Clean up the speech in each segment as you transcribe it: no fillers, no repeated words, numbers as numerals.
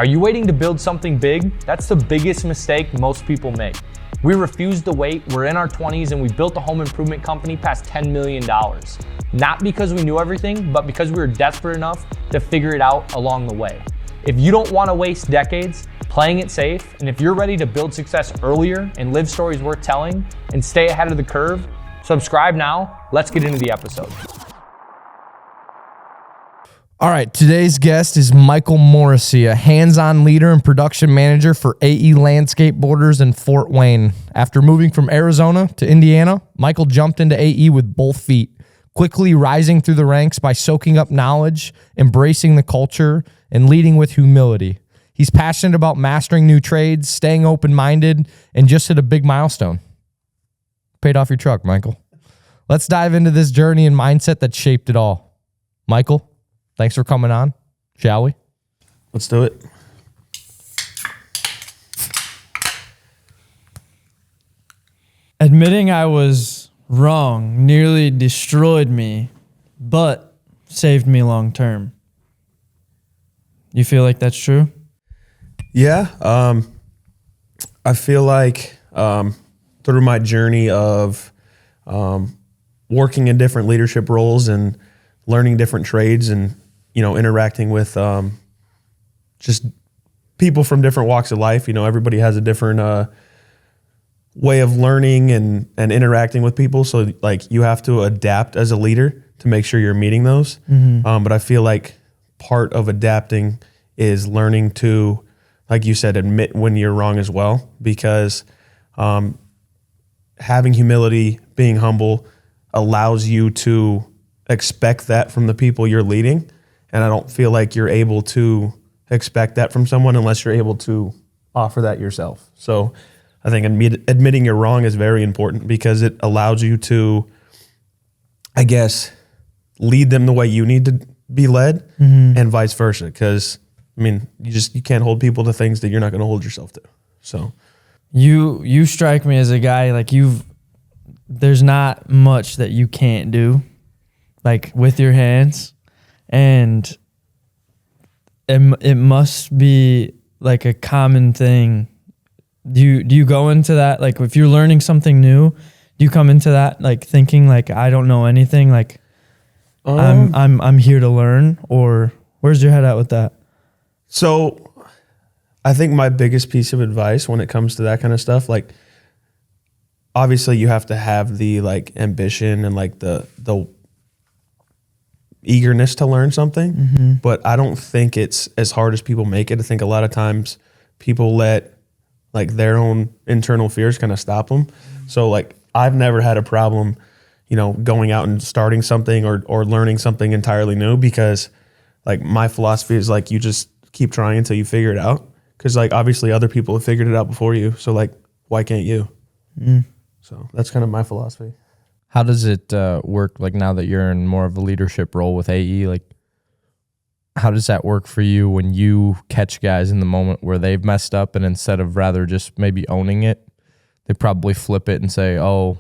Are you waiting to build something big? That's the biggest mistake most people make. We refused to wait, we're in our 20s, and we built a home improvement company past $10 million. Not because we knew everything, but because we were desperate enough to figure it out along the way. If you don't want to waste decades playing it safe, and if you're ready to build success earlier and live stories worth telling and stay ahead of the curve, subscribe now. Let's get into the episode. All right, today's guest is Michael Morrissey, a hands-on leader and production manager for AE Landscape Borders in Fort Wayne. After moving from Arizona to Indiana, Michael jumped into AE with both feet, quickly rising through the ranks by soaking up knowledge, embracing the culture, and leading with humility. He's passionate about mastering new trades, staying open-minded, and just hit a big milestone. Paid off your truck, Michael. Let's dive into this journey and mindset that shaped it all. Michael, thanks for coming on, shall we? Let's do it. Admitting I was wrong nearly destroyed me, but saved me long term. You feel like that's true? Yeah. I feel like through my journey of working in different leadership roles and learning different trades and, interacting with just people from different walks of life, everybody has a different way of learning and interacting with people. So like you have to adapt as a leader to make sure you're meeting those. Mm-hmm. But I feel like part of adapting is learning to, like you said, admit when you're wrong as well, because having humility, being humble allows you to expect that from the people you're leading. And I don't feel like you're able to expect that from someone unless you're able to offer that yourself. So I think admitting you're wrong is very important because it allows you to, I guess, lead them the way you need to be led, mm-hmm. and vice versa. Because you can't hold people to things that you're not going to hold yourself to. So you strike me as a guy like there's not much that you can't do, like with your hands, and it must be like a common thing. Do you go into that, like if you're learning something new, do you come into that like thinking like I don't know anything, like I'm here to learn, or where's your head at with that? So I think my biggest piece of advice when it comes to that kind of stuff, like obviously you have to have the like ambition and like the eagerness to learn something, mm-hmm. but I don't think it's as hard as people make it. I think a lot of times people let like their own internal fears kind of stop them. So like I've never had a problem, going out and starting something or learning something entirely new, because like my philosophy is like you just keep trying until you figure it out. Because like obviously other people have figured it out before you. So like why can't you? Mm. So that's kind of my philosophy. How does it work, like now that you're in more of a leadership role with AE? Like, how does that work for you when you catch guys in the moment where they've messed up, and instead of rather just maybe owning it, they probably flip it and say, oh,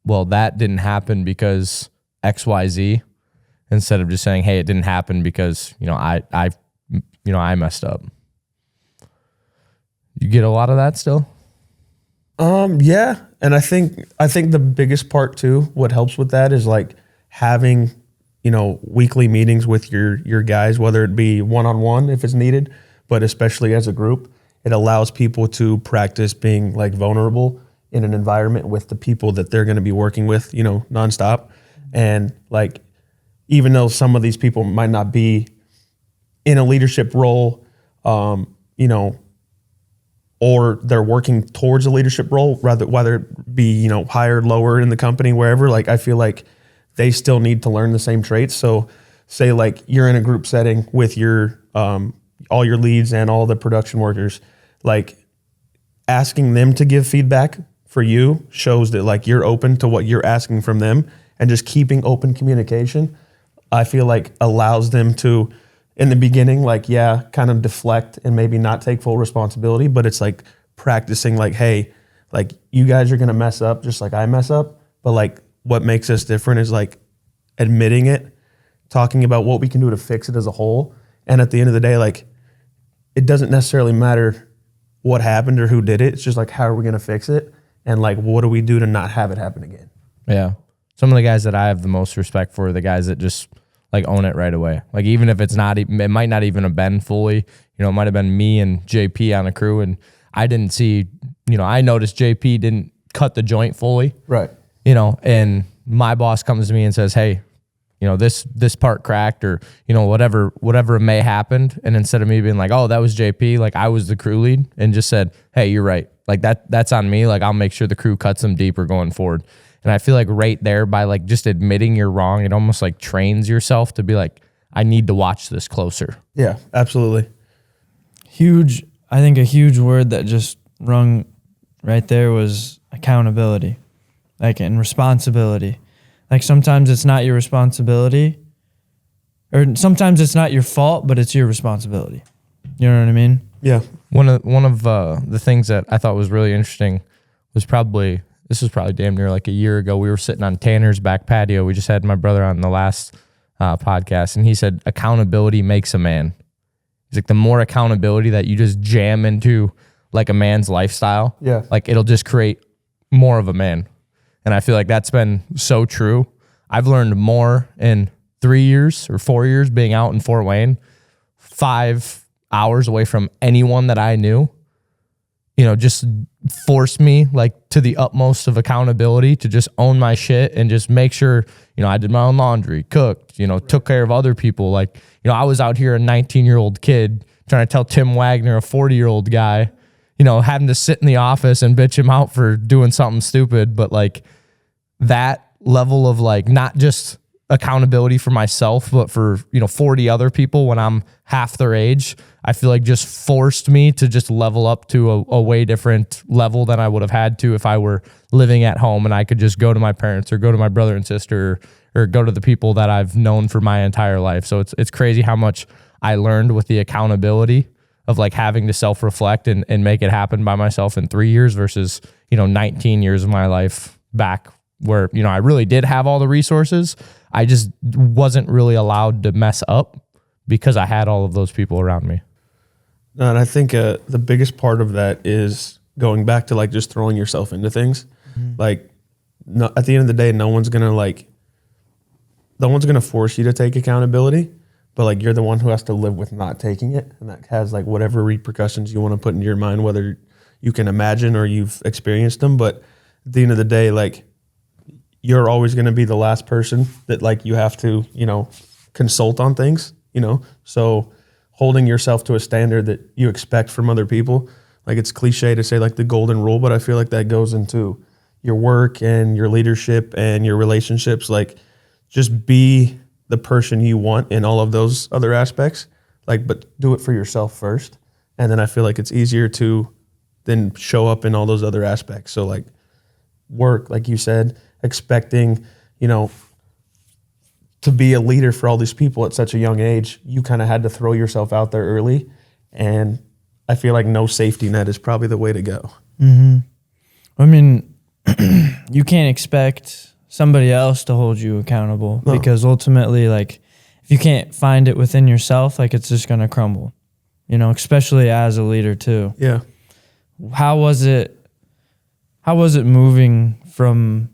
well, that didn't happen because X, Y, Z, instead of just saying, hey, it didn't happen because, I messed up. You get a lot of that still? Yeah. And I think the biggest part too, what helps with that is like having, weekly meetings with your guys, whether it be one-on-one if it's needed, but especially as a group. It allows people to practice being like vulnerable in an environment with the people that they're going to be working with, nonstop. And like, even though some of these people might not be in a leadership role, or they're working towards a leadership role, whether it be, higher, lower in the company, wherever, like I feel like they still need to learn the same traits. So say like you're in a group setting with your all your leads and all the production workers, like asking them to give feedback for you shows that like you're open to what you're asking from them, and just keeping open communication, I feel like allows them to, in the beginning, like, kind of deflect and maybe not take full responsibility, but it's like practicing like, hey, like you guys are going to mess up just like I mess up. But like what makes us different is like admitting it, talking about what we can do to fix it as a whole. And at the end of the day, like it doesn't necessarily matter what happened or who did it. It's just like, how are we going to fix it? And like, what do we do to not have it happen again? Yeah. Some of the guys that I have the most respect for are the guys that just like own it right away. Like even if it's not, it might not even have been fully, it might have been me and JP on a crew, and I didn't see, I noticed JP didn't cut the joint fully. Right. And my boss comes to me and says, hey, this part cracked, or, whatever may happened. And instead of me being like, oh, that was JP, like I was the crew lead, and just said, hey, you're right. Like that's on me. Like I'll make sure the crew cuts them deeper going forward. And I feel like right there, by like just admitting you're wrong, it almost like trains yourself to be like, I need to watch this closer. Yeah, absolutely. I think a huge word that just rung right there was accountability, like, and responsibility. Like sometimes it's not your responsibility, or sometimes it's not your fault, but it's your responsibility. You know what I mean? Yeah. One of the things that I thought was really interesting was this was probably damn near like a year ago. We were sitting on Tanner's back patio. We just had my brother on the last podcast, and he said accountability makes a man. He's like, the more accountability that you just jam into like a man's lifestyle, yeah, like it'll just create more of a man. And I feel like that's been so true. I've learned more in 3 years or 4 years being out in Fort Wayne, 5 hours away from anyone that I knew, just forced me like to the utmost of accountability to just own my shit and just make sure, I did my own laundry, cooked, took care of other people. Like, I was out here a 19-year-old kid trying to tell Tim Wagner, a 40-year-old guy, having to sit in the office and bitch him out for doing something stupid. But like that level of like, not just accountability for myself, but for, 40 other people when I'm half their age, I feel like just forced me to just level up to a way different level than I would have had to if I were living at home and I could just go to my parents or go to my brother and sister or go to the people that I've known for my entire life. So it's crazy how much I learned with the accountability of like having to self-reflect and make it happen by myself in 3 years versus, 19 years of my life back where, I really did have all the resources. I just wasn't really allowed to mess up because I had all of those people around me. And I think the biggest part of that is going back to like just throwing yourself into things. Mm-hmm. Like at the end of the day, no one's going to force you to take accountability, but like you're the one who has to live with not taking it. And that has like whatever repercussions you want to put into your mind, whether you can imagine or you've experienced them. But at the end of the day, like you're always going to be the last person that like you have to, consult on things, so holding yourself to a standard that you expect from other people. Like it's cliche to say like the golden rule, but I feel like that goes into your work and your leadership and your relationships. Like just be the person you want in all of those other aspects, like, but do it for yourself first. And then I feel like it's easier to then show up in all those other aspects. So like work, like you said, expecting, to be a leader for all these people at such a young age, you kind of had to throw yourself out there early. And I feel like no safety net is probably the way to go. Mm-hmm. I mean, you can't expect somebody else to hold you accountable because ultimately, like, if you can't find it within yourself, like, it's just going to crumble, especially as a leader too. Yeah. How was it moving from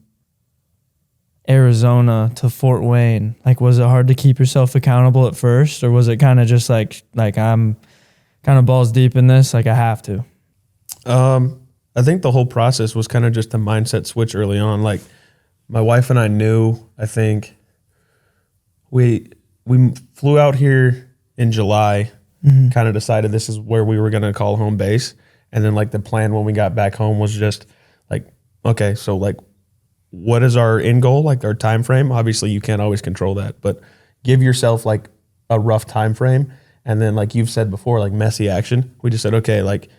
Arizona to Fort Wayne? Like, was it hard to keep yourself accountable at first, or was it kind of just like I'm kind of balls deep in this, like I have to? I think the whole process was kind of just a mindset switch early on. Like my wife and I knew, I think we flew out here in July, mm-hmm. kind of decided this is where we were going to call home base. And then like the plan when we got back home was just like, okay, so like, what is our end goal, like our time frame? Obviously you can't always control that, but give yourself like a rough time frame. And then like you've said before, like messy action. We just said, okay, like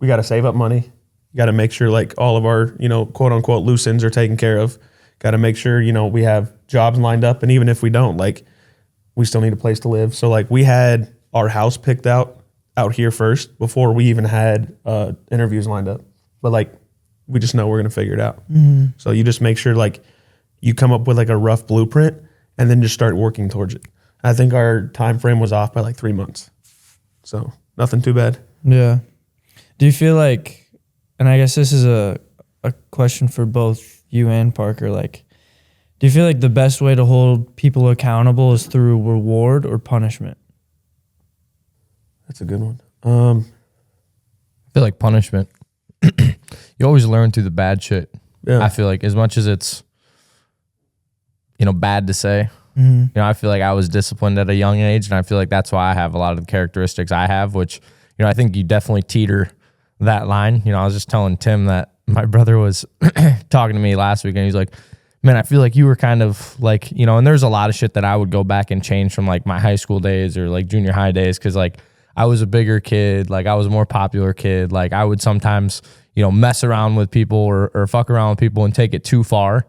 we got to save up money. You got to make sure like all of our, quote unquote loose ends are taken care of. Got to make sure, we have jobs lined up. And even if we don't, like we still need a place to live. So like we had our house picked out here first before we even had interviews lined up. But like, we just know we're going to figure it out. Mm-hmm. So you just make sure like you come up with like a rough blueprint and then just start working towards it. I think our time frame was off by like 3 months. So nothing too bad. Yeah. Do you feel like, and I guess this is a question for both you and Parker, like, do you feel like the best way to hold people accountable is through reward or punishment? That's a good one. I feel like punishment. You always learn through the bad shit. Yeah. I feel like as much as it's, bad to say, I feel like I was disciplined at a young age, and I feel like that's why I have a lot of the characteristics I have, which, I think you definitely teeter that line. I was just telling Tim that my brother was talking to me last week, and he's like, man, I feel like you were kind of like, and there's a lot of shit that I would go back and change from like my high school days or like junior high days, because like I was a bigger kid, like I was a more popular kid, like I would sometimes, mess around with people or fuck around with people and take it too far.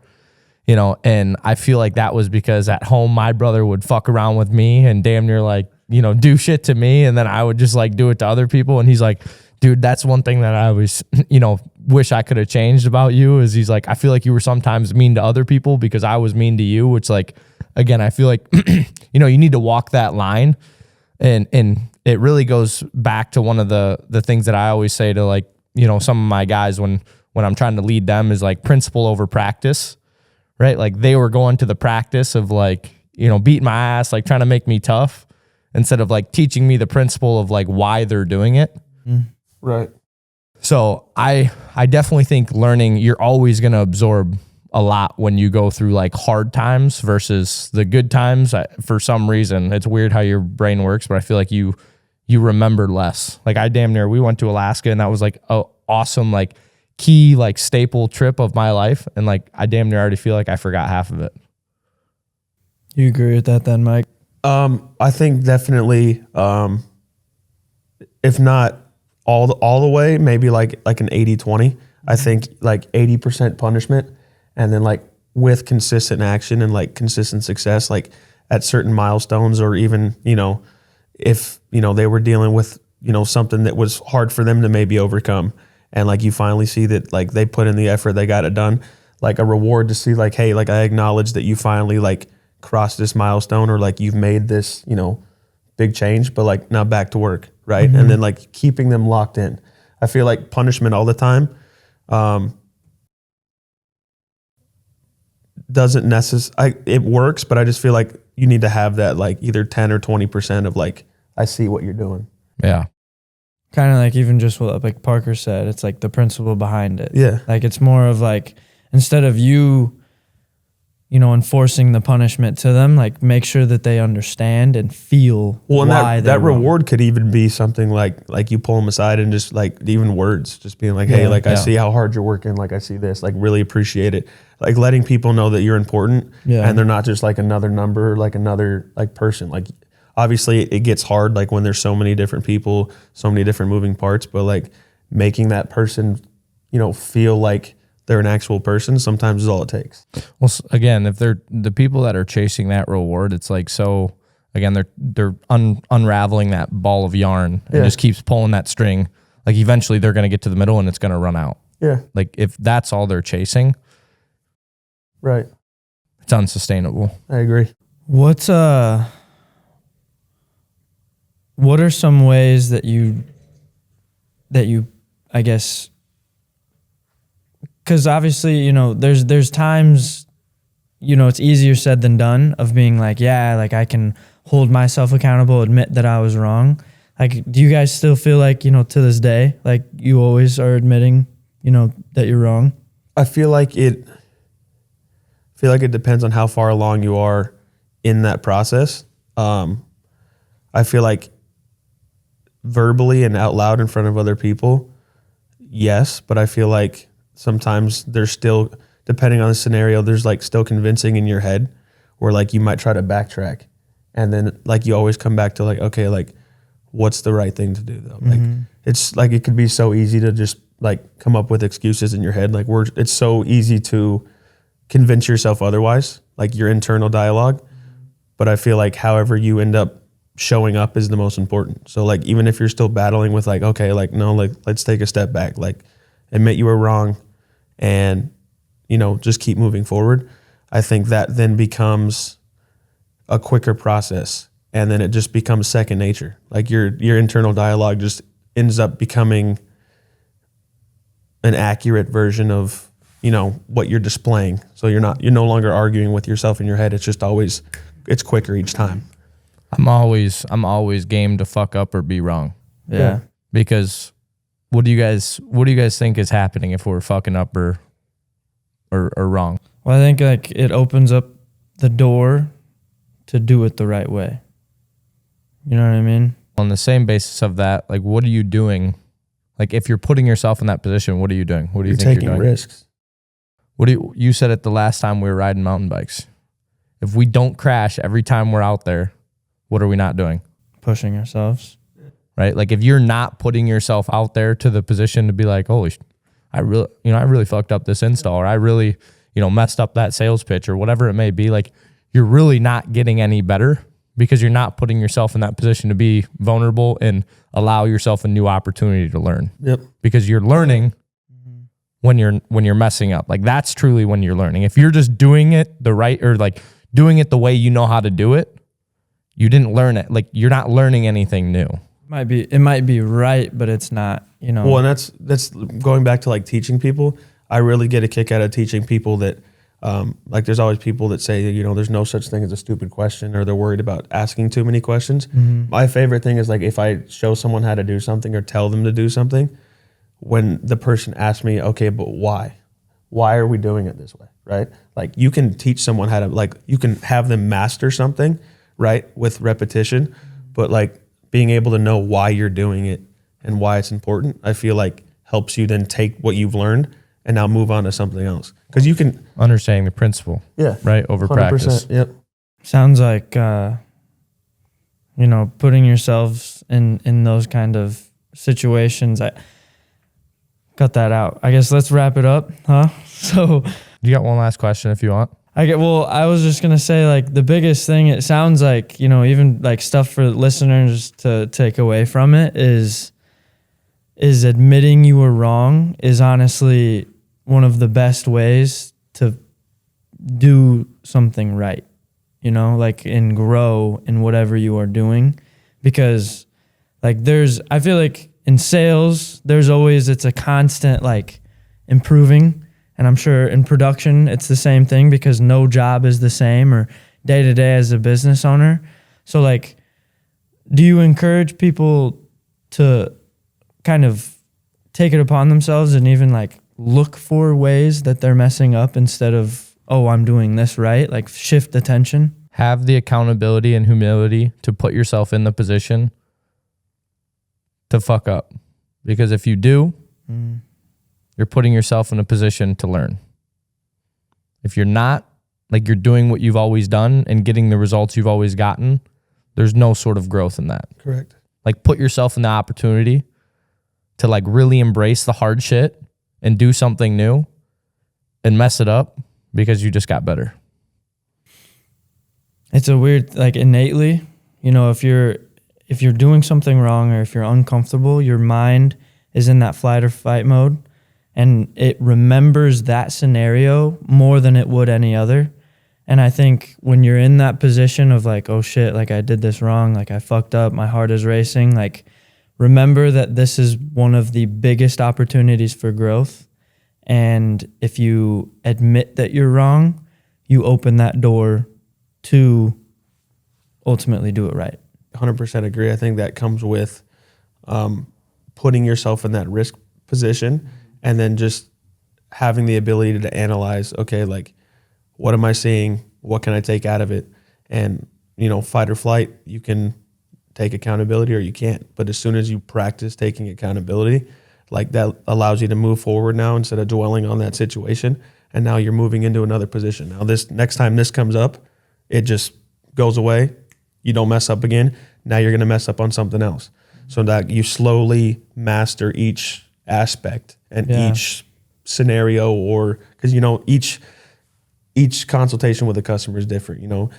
And I feel like that was because at home, my brother would fuck around with me and damn near like, do shit to me. And then I would just like do it to other people. And he's like, dude, that's one thing that I always, wish I could have changed about you is he's like, I feel like you were sometimes mean to other people because I was mean to you, which like, again, I feel like, you need to walk that line. And it really goes back to one of the things that I always say to like, some of my guys when I'm trying to lead them is like principle over practice. Right? Like they were going to the practice of like, beating my ass, like trying to make me tough instead of like teaching me the principle of like why they're doing it. Right. So I definitely think learning, you're always going to absorb a lot when you go through like hard times versus the good times. For some reason, it's weird how your brain works, but I feel like you remember less. Like we went to Alaska, and that was like a awesome, like key, like staple trip of my life. And like, I damn near already feel like I forgot half of it. You agree with that then, Mike? I think definitely, if not all the way, maybe like an 80-20. I think like 80% punishment, and then like with consistent action and like consistent success, like at certain milestones, or even, if, they were dealing with, something that was hard for them to maybe overcome. And like you finally see that like they put in the effort, they got it done, like a reward to see like, hey, like I acknowledge that you finally like crossed this milestone, or like you've made this, big change, but like now back to work, right? And then like keeping them locked in. I feel like punishment all the time doesn't necessarily, it works, but I just feel like you need to have that like either 10 or 20% of like, I see what you're doing. Yeah. Kind of like even just what like Parker said, it's like the principle behind it. Yeah. Like it's more of like, instead of you enforcing the punishment to them, like make sure that they understand and feel why and that reward could even be something like you pull them aside and just like even words, just being like, hey, like I see how hard you're working. Like I see this, like really appreciate it. Like letting people know that you're important and they're not just like another number, like another like person. Like obviously it gets hard, like when there's so many different people, so many different moving parts, but like making that person, feel like they're an actual person sometimes is all it takes. Well, again, if they're the people that are chasing that reward, it's like, so again, they're unraveling that ball of yarn and just keeps pulling that string. Like eventually they're going to get to the middle and it's going to run out. Yeah. Like if that's all they're chasing, right, it's unsustainable. I agree. What are some ways that you I guess, because obviously, there's times, it's easier said than done of being like, yeah, like I can hold myself accountable, admit that I was wrong. Like, do you guys still feel like, to this day, like you always are admitting, that you're wrong? I feel like it depends on how far along you are in that process. I feel like verbally and out loud in front of other people, yes, but I feel like sometimes there's still, depending on the scenario, there's like still convincing in your head where like you might try to backtrack, and then like you always come back to like, okay, like what's the right thing to do though? Like it's like it could be so easy to just like come up with excuses in your head. Like it's so easy to convince yourself otherwise, like your internal dialogue. But I feel like however you end up showing up is the most important. So like even if you're still battling with like, okay, like no, like let's take a step back, like admit you were wrong and just keep moving forward. I think that then becomes a quicker process and then it just becomes second nature. Like your internal dialogue just ends up becoming an accurate version of, you know, what you're displaying. So you're no longer arguing with yourself in your head. It's just always, it's quicker each time. I'm always game to fuck up or be wrong. Yeah. Because what do you guys think is happening if we're fucking up or wrong? Well, I think like it opens up the door to do it the right way. You know what I mean? On the same basis of that, like, what are you doing? Like, if you're putting yourself in that position, what are you doing? What do you think you're doing? Risks. You said it the last time we were riding mountain bikes. If we don't crash every time we're out there, what are we not doing? Pushing ourselves. Right? Like, if you're not putting yourself out there to the position to be like, holy, I really fucked up this install, or I really, messed up that sales pitch, or whatever it may be, like, you're really not getting any better because you're not putting yourself in that position to be vulnerable and allow yourself a new opportunity to learn. Yep. Because you're learning when you're messing up. Like, that's truly when you're learning. If you're just doing it the right, or like doing it the way you know how to do it, you didn't learn it. Like, you're not learning anything new. It might be right, but it's not, Well, and that's going back to like teaching people. I really get a kick out of teaching people that, like, there's always people that say, there's no such thing as a stupid question, or they're worried about asking too many questions. Mm-hmm. My favorite thing is, like, if I show someone how to do something or tell them to do something, when the person asks me, okay, but why? Why are we doing it this way, right? Like, you can teach someone how to, like, you can have them master something, right, with repetition, but like being able to know why you're doing it and why it's important, I feel like helps you then take what you've learned and now move on to something else. Because you can understanding the principle, right, over 100%, practice. Yep. Sounds like putting yourselves in those kind of situations. I cut that out. I guess let's wrap it up, huh? So you got one last question if you want. I was just gonna say, like, the biggest thing, it sounds like, even like stuff for listeners to take away from it is admitting you were wrong is honestly one of the best ways to do something right, like, and grow in whatever you are doing. Because like I feel like in sales, it's a constant, like, improving. And I'm sure in production, it's the same thing, because no job is the same, or day to day as a business owner. So, like, do you encourage people to kind of take it upon themselves and even, like, look for ways that they're messing up instead of, oh, I'm doing this right? Like, shift attention. Have the accountability and humility to put yourself in the position to fuck up. Because if you do, you're putting yourself in a position to learn. If you're not, like, you're doing what you've always done and getting the results you've always gotten, there's no sort of growth in that. Correct. Like, put yourself in the opportunity to, like, really embrace the hard shit and do something new and mess it up because you just got better. It's a weird, like, innately, if you're doing something wrong, or if you're uncomfortable, your mind is in that flight or fight mode, and it remembers that scenario more than it would any other. And I think when you're in that position of, like, oh shit, like, I did this wrong, like, I fucked up, my heart is racing, like, remember that this is one of the biggest opportunities for growth. And if you admit that you're wrong, you open that door to ultimately do it right. 100% agree. I think that comes with putting yourself in that risk position, and then just having the ability to analyze, okay, like, what am I seeing? What can I take out of it? And, fight or flight, you can take accountability or you can't. But as soon as you practice taking accountability, like, that allows you to move forward now instead of dwelling on that situation. And now you're moving into another position. Now, this next time this comes up, it just goes away. You don't mess up again. Now you're going to mess up on something else. So that you slowly master each aspect and each scenario, or because, each consultation with a customer is different.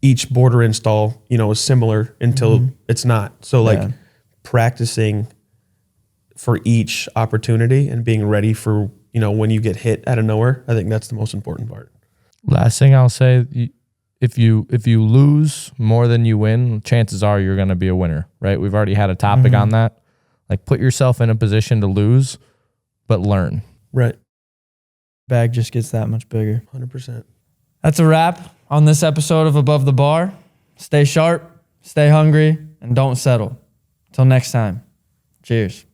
Each border install, is similar until it's not. So like practicing for each opportunity and being ready for, when you get hit out of nowhere, I think that's the most important part. Last thing I'll say if you lose more than you win, chances are you're going to be a winner, right? We've already had a topic on that. Like, put yourself in a position to lose, but learn. Right. Bag just gets that much bigger. 100%. That's a wrap on this episode of Above the Bar. Stay sharp, stay hungry, and don't settle. Till next time. Cheers.